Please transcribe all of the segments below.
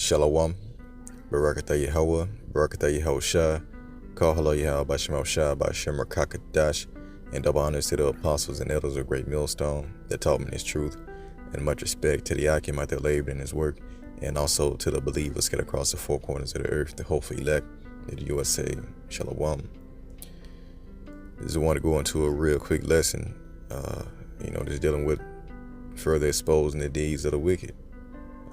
Shalom, Barakatah Yahweh, Barakatah Yahushua, Kahala Yahweh Bashem Shah, Bashem Rakakadash, and double honors to the apostles and elders of Great Millstone that taught me his truth, and much respect to the Akim out there labored in his work, and also to the believers scattered across the four corners of the earth, the hopeful elect of the USA. Shalom. Just want to go into a real quick lesson, just dealing with further exposing the deeds of the wicked.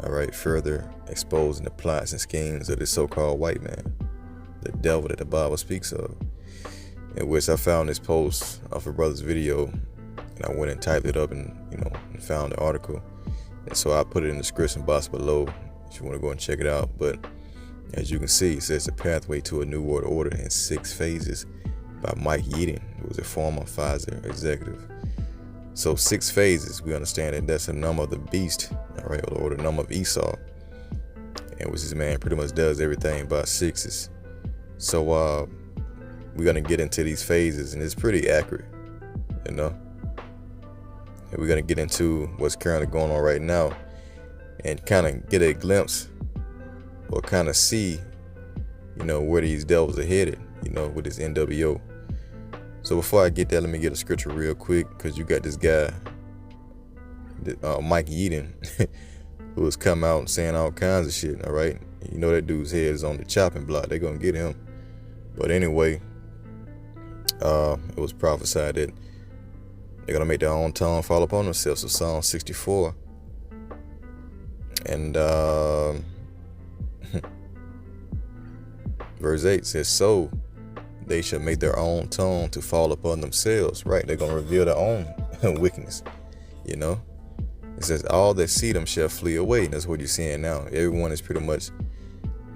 All right, further exposing the plots and schemes of the so-called white man, the devil that the Bible speaks of, in which I found this post off a brother's video, and I went and typed it up and found the article, and so I put it in the description box below if you want to go and check it out. But as you can see, it says The Pathway to a New World Order in 6 Phases by Mike Yeadon, who was a former Pfizer executive. So 6 phases, we understand that that's the number of the beast, all right, or the number of Esau, and which this man pretty much does everything by sixes. So we're gonna get into these phases, and it's pretty accurate, and we're gonna get into what's currently going on right now, and kind of get a glimpse, or kind of see, where these devils are headed, with this NWO. So before I get that, let me get a scripture real quick, because you got this guy, Mike Yeadon, who has come out saying all kinds of shit, all right? That dude's head is on the chopping block. They're going to get him. But anyway, it was prophesied that they're going to make their own tongue fall upon themselves. So Psalm 64. And verse 8 says, so they shall make their own tongue to fall upon themselves, right? They're going to reveal their own wickedness, It says, all that see them shall flee away. And that's what you're seeing now. Everyone is pretty much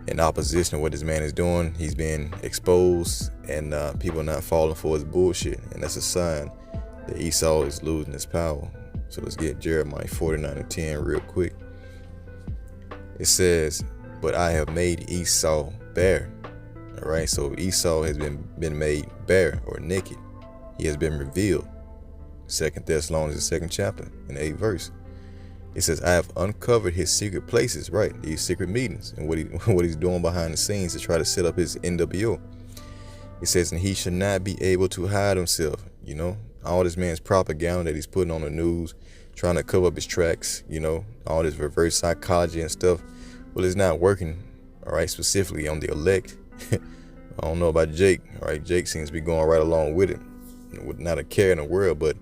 in opposition to what this man is doing. He's being exposed, and people are not falling for his bullshit. And that's a sign that Esau is losing his power. So let's get Jeremiah 49:10 real quick. It says, but I have made Esau bare. All right, so Esau has been made bare or naked. He has been revealed. 2 Thessalonians, the 2nd chapter, in the 8th verse. It says, I have uncovered his secret places, right? These secret meetings and what he's doing behind the scenes to try to set up his NWO. It says, and he should not be able to hide himself. All this man's propaganda that he's putting on the news, trying to cover up his tracks, all this reverse psychology and stuff. Well, it's not working, all right, specifically on the elect. I don't know about Jake, all right? Jake seems to be going right along with it, with not a care in the world, but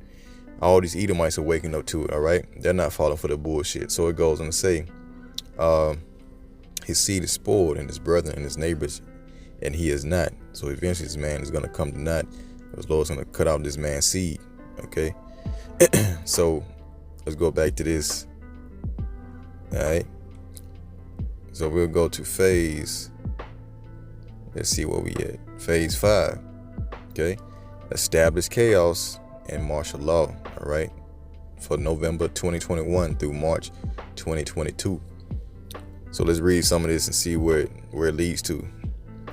all these Edomites are waking up to it, all right? They're not falling for the bullshit. So it goes on to say, his seed is spoiled, and his brethren and his neighbors, and he is not. So eventually this man is going to come to naught. The Lord's going to cut out this man's seed, okay? So let's go back to this, all right? So we'll go to phase. Let's see where we at. Phase 5. Okay. Establish chaos and martial law. All right. For November 2021 through March 2022. So let's read some of this and see where it leads to.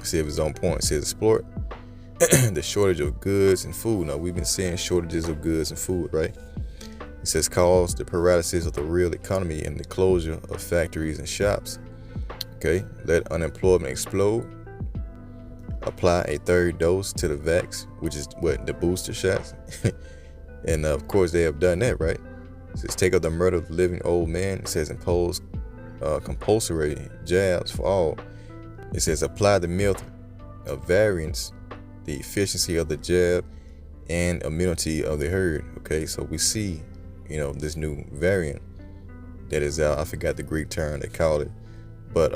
See if it's on point. It says explore the shortage of goods and food. Now we've been seeing shortages of goods and food, right? It says cause the paralysis of the real economy and the closure of factories and shops. Okay. Let unemployment explode. Apply a 3rd dose to the vax, which is the booster shots. And of course they have done that, right? It says take up the murder of the living old man. It says impose compulsory jabs for all. It says apply the myth of variance, the efficiency of the jab, and immunity of the herd. Okay, so we see, this new variant that is out. I forgot the Greek term they called it, but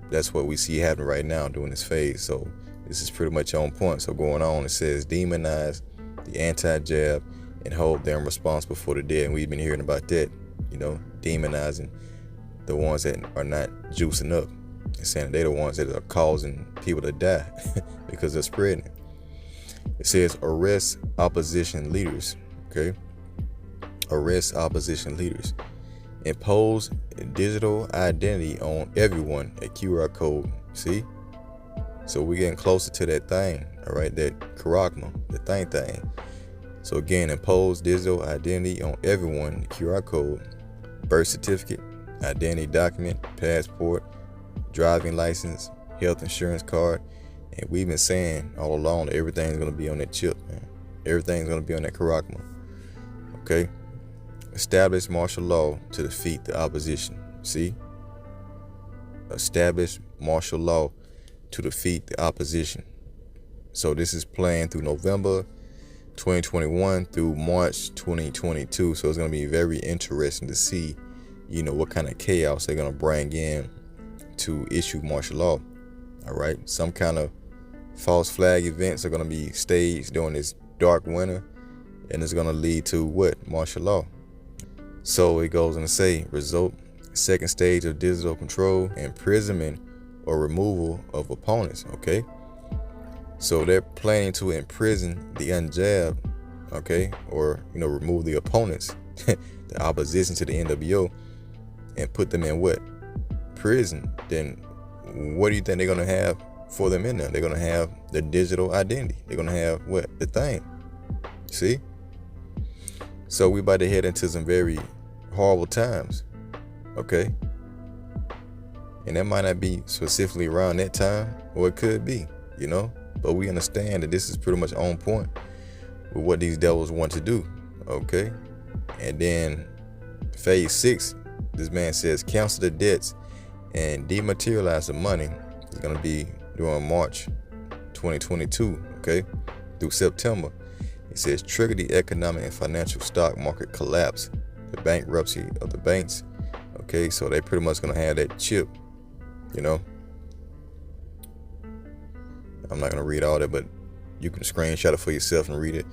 that's what we see happening right now during this phase. So this is pretty much on point. So going on, it says demonize the anti-jab and hold them responsible for the dead. And we've been hearing about that, demonizing the ones that are not juicing up and saying they're the ones that are causing people to die because they're spreading it. It says arrest opposition leaders. Okay, arrest opposition leaders. Impose digital identity on everyone, a QR code. See? So we're getting closer to that thing, all right? That charagma, the thing. So again, impose digital identity on everyone, QR code, birth certificate, identity document, passport, driving license, health insurance card. And we've been saying all along that everything's going to be on that chip, man. Everything's going to be on that Karakma. Okay? Establish martial law to defeat the opposition. See? Establish martial law to defeat the opposition. So this is planned through November 2021 through March 2022. So it's going to be very interesting to see, what kind of chaos they're going to bring in to issue martial law. All right. Some kind of false flag events are going to be staged during this dark winter, and it's going to lead to what? Martial law. So it goes on to say, result, second stage of digital control, imprisonment or removal of opponents. Okay. So they're planning to imprison the unjabbed, okay, or remove the opponents, the opposition to the NWO, and put them in what? Prison. Then what do you think they're gonna have for them in there? They're gonna have the digital identity. They're gonna have what? The thing. See? So we about to head into some very horrible times, okay? And that might not be specifically around that time, or it could be, But we understand that this is pretty much on point with what these devils want to do, okay? And then phase 6, this man says cancel the debts and dematerialize the money. It's going to be during March 2022, okay, through September. It says trigger the economic and financial stock market collapse, the bankruptcy of the banks, okay? So they pretty much going to have that chip, I'm not going to read all that, but you can screenshot it for yourself and read it.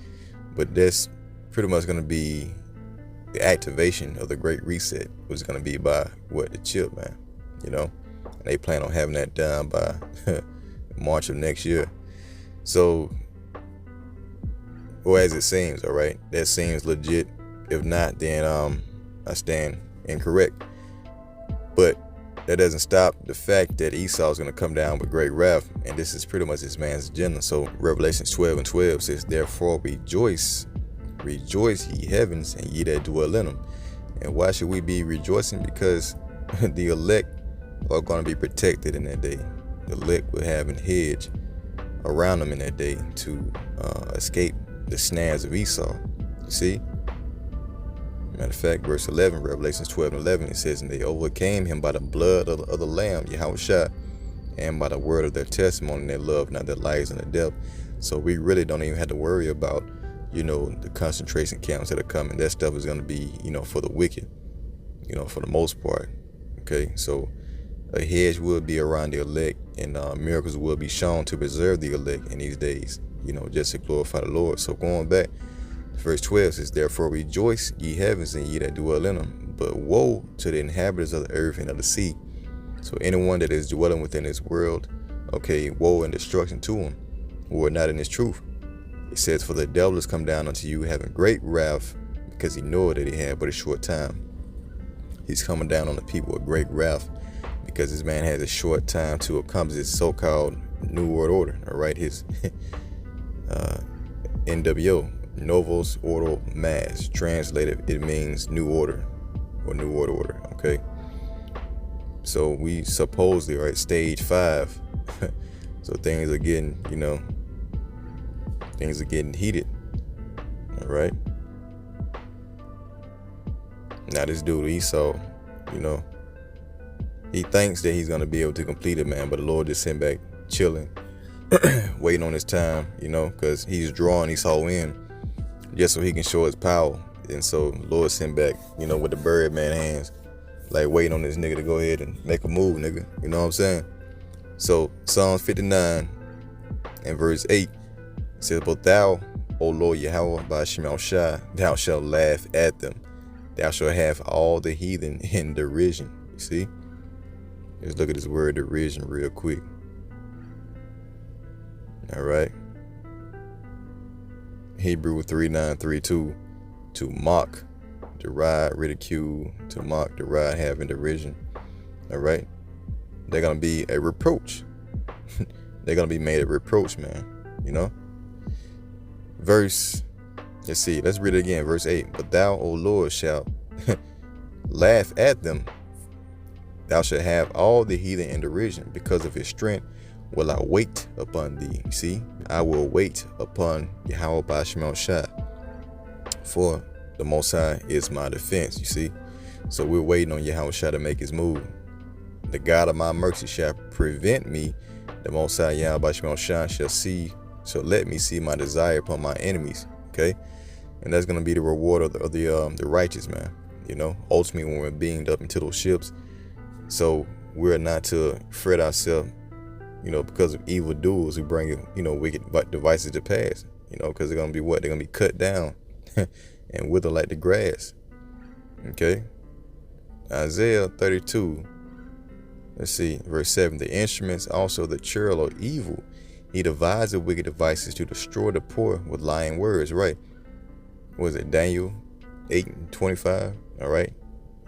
But that's pretty much going to be the activation of the Great Reset, which is going to be by what? The chip, man. And they plan on having that done by March of next year. So, or as it seems, all right, that seems legit. If not, then I stand incorrect. But that doesn't stop the fact that Esau is going to come down with great wrath, and this is pretty much this man's agenda. So Revelations 12:12 says, therefore rejoice, ye heavens, and ye that dwell in them. And why should we be rejoicing? Because the elect are going to be protected in that day. The elect will have a hedge around them in that day to escape the snares of Esau. You see? Matter of fact, verse 11, Revelations 12:11, it says, and they overcame him by the blood of the Lamb, Yahushua, and by the word of their testimony, and their love, not their lives and their death. So we really don't even have to worry about, the concentration camps that are coming. That stuff is going to be, for the wicked, for the most part. Okay, so a hedge will be around the elect, and miracles will be shown to preserve the elect in these days, just to glorify the Lord. So going back, verse 12 says, therefore rejoice, ye heavens, and ye that dwell in them. But woe to the inhabitants of the earth and of the sea. So anyone that is dwelling within this world, okay, woe and destruction to them who are not in his truth. It says, for the devil has come down unto you having great wrath, because he knoweth that he had but a short time. He's coming down on the people with great wrath, because this man has a short time to accomplish his so-called New World Order, all right, his NWO. Novos Ordo Mas. Translated, it means new order or new world order. Okay. So we supposedly are at stage 5. So things are getting, things are getting heated. All right. Now this dude Esau, he thinks that he's gonna be able to complete it, man. But the Lord just sitting back, chilling, waiting on his time, because he's drawing Esau in, just so he can show his power. And so Lord sent back, with the Birdman hands, like waiting on this nigga to go ahead and make a move, nigga. You know what I'm saying? So Psalms 59 and verse 8 says, but thou, O Lord Yahweh, by Shema Shai, thou shalt laugh at them. Thou shalt have all the heathen in derision. You see? Let's look at this word derision real quick. All right. Hebrew 3932, to mock, deride, ridicule, to mock, deride, have in derision. All right. They're going to be a reproach. They're going to be made a reproach, man. Verse, let's read it again. Verse 8. But thou, O Lord, shalt laugh at them Thou shalt have all the heathen in derision. Because of his strength will I wait upon thee. You see, I will wait upon Yahweh Bashmel Shah, for the Most High is my defense. You see, so we're waiting on Yahweh Shah to make his move. The God of my mercy shall prevent me. The Most High Yahweh Bashmel Shah shall let me see my desire upon my enemies. Okay, and that's gonna be the reward of the righteous, man. You know, ultimately when we're beamed up into those ships. So we're not to fret ourselves, you know, because of evil doers who bring, you know, wicked devices to pass, you know, because they're going to be what? They're going to be cut down and wither like the grass. Okay. Isaiah 32, let's see, verse 7. The instruments also the churl are evil. He devises wicked devices to destroy the poor with lying words, right? What is it? Daniel 8:25. All right.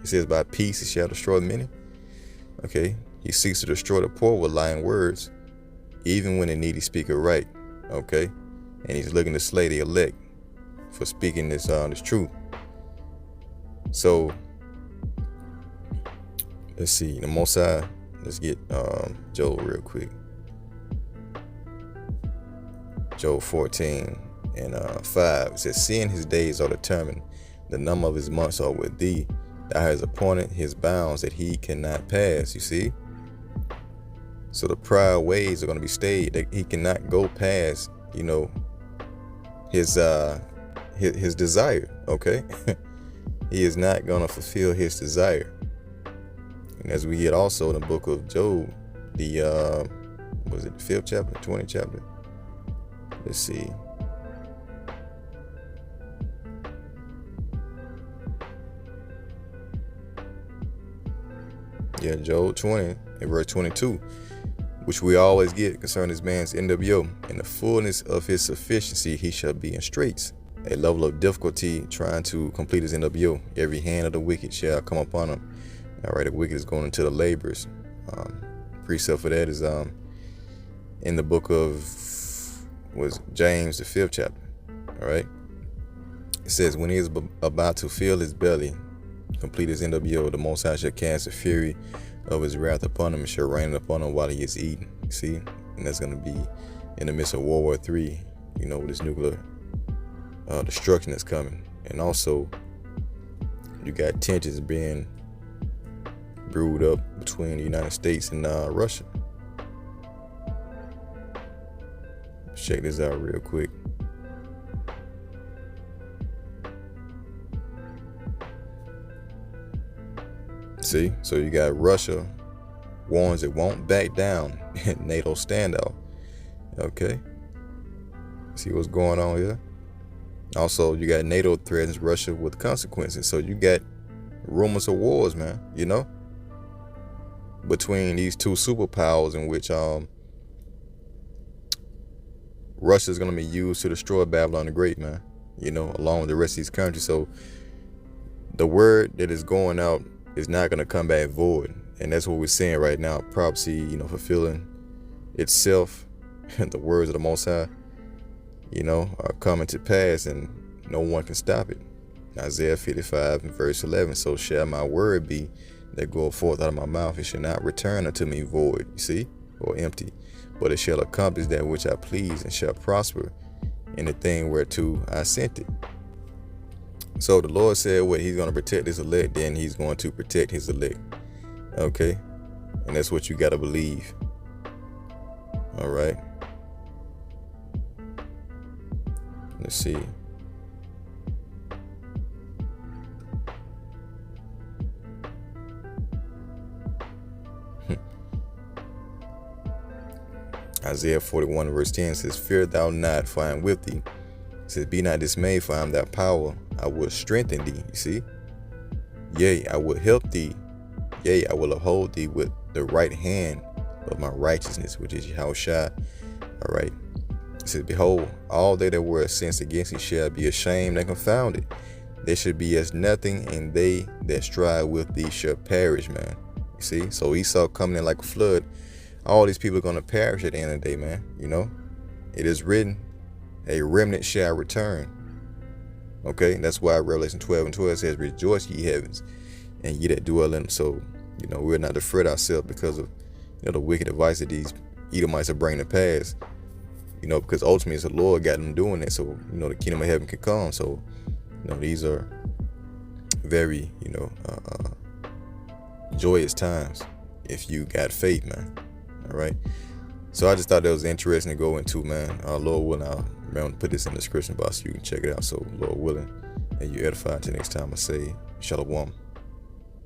It says, by peace he shall destroy many. Okay, he seeks to destroy the poor with lying words, even when the needy speak it right. Okay, and he's looking to slay the elect for speaking this truth. So let's see, the Most High. Let's get Job real quick. Job 14 and 5. It says, seeing his days are determined, the number of his months are with thee. Thou hast appointed his bounds that he cannot pass. You see? So the proud ways are going to be stayed. That he cannot go past, you know, his desire. Okay? He is not going to fulfill his desire. And as we get also in the book of Job, the was it the 5th chapter, 20th chapter? Let's see. Yeah, Job 20 and verse 22, which we always get concerning this man's NWO. In the fullness of his sufficiency, he shall be in straits. A level of difficulty trying to complete his NWO. Every hand of the wicked shall come upon him. All right, the wicked is going into the labors. Precept for that is in the book of James, the 5th chapter. All right, it says, when he is about to fill his belly, complete his NWO, the Most High shall cast the fury of his wrath upon him and shall rain upon him while he is eating. See, and that's going to be in the midst of World War III, you know, with this nuclear destruction that's coming. And also, you got tensions being brewed up between the United States and Russia. Let's check this out real quick. See, so you got Russia warns it won't back down in NATO standoff. Okay, see what's going on here. Also, you got NATO threatens Russia with consequences. So you got rumors of wars, man, you know, between these two superpowers, in which Russia is going to be used to destroy Babylon the Great, man, you know, along with the rest of these countries. So the word that is going out is not going to come back void. And that's what we're seeing right now. Prophecy, you know, fulfilling itself. The words of the Most High, you know, are coming to pass, and no one can stop it. Isaiah 55 and verse 11. So shall my word be that goeth forth out of my mouth. It shall not return unto me void, you see, or empty, but it shall accomplish that which I please, and shall prosper in the thing whereto I sent it. So the Lord said what he's going to protect his elect, then he's going to protect his elect. Okay? And that's what you got to believe. All right. Let's see. Isaiah 41 verse 10 says, fear thou not, for I am with thee. It says, be not dismayed, for I am thy power. I will strengthen thee. You see? Yea, I will help thee. Yea, I will uphold thee with the right hand of my righteousness, which is Yahushua. All right. It says, behold, all they that were incensed against thee shall be ashamed and confounded. They should be as nothing, and they that strive with thee shall perish, man. You see? So Esau coming in like a flood. All these people are going to perish at the end of the day, man. You know? It is written, a remnant shall return. Okay? That's why Revelation 12 and 12 says, rejoice ye heavens, and ye that dwell in them. So You know, we're not to fret ourselves because of, you know, the wicked advice that these Edomites are bringing to pass. You know, because ultimately it's the Lord got them doing it, so, you know, the kingdom of heaven can come. So, you know, these are very, you know, joyous times if you got faith, man. All right. So I just thought that was interesting to go into, man. Lord willing, I'll remember to put this in the description box so you can check it out. So, Lord willing, and you edify until next time I say, Shalom.